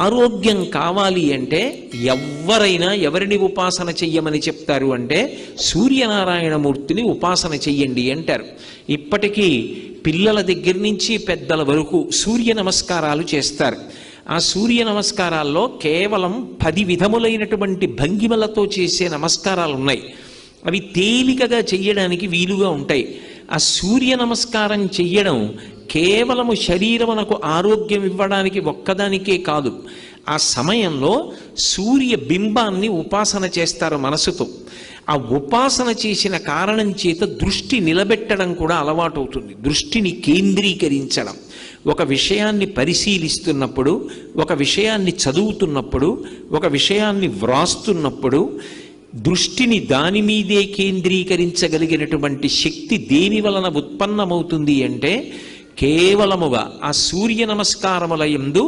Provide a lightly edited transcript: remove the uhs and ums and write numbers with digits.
ఆరోగ్యం కావాలి అంటే ఎవరైనా ఎవరిని ఉపాసన చెయ్యమని చెప్తారు అంటే సూర్యనారాయణమూర్తిని ఉపాసన చెయ్యండి అంటారు. ఇప్పటికీ పిల్లల దగ్గర నుంచి పెద్దల వరకు సూర్య నమస్కారాలు చేస్తారు. ఆ సూర్య నమస్కారాల్లో కేవలం 10 విధములైనటువంటి భంగిమలతో చేసే నమస్కారాలు ఉన్నాయి. అవి తేలికగా చెయ్యడానికి వీలుగా ఉంటాయి. ఆ సూర్య నమస్కారం చెయ్యడం కేవలము శరీరమునకు ఆరోగ్యం ఇవ్వడానికి ఒక్కదానికే కాదు, ఆ సమయంలో సూర్య బింబాన్ని ఉపాసన చేస్తారు మనసుతో. ఆ ఉపాసన చేసిన కారణం చేత దృష్టి నిలబెట్టడం కూడా అలవాటు అవుతుంది. దృష్టిని కేంద్రీకరించడం, ఒక విషయాన్ని పరిశీలిస్తున్నప్పుడు, ఒక విషయాన్ని చదువుతున్నప్పుడు, ఒక విషయాన్ని వ్రాస్తున్నప్పుడు దృష్టిని దాని మీదే కేంద్రీకరించగలిగినటువంటి శక్తి దేని వలన ఉత్పన్నమవుతుంది అంటే కేవలముగా ఆ సూర్య నమస్కారముల యందు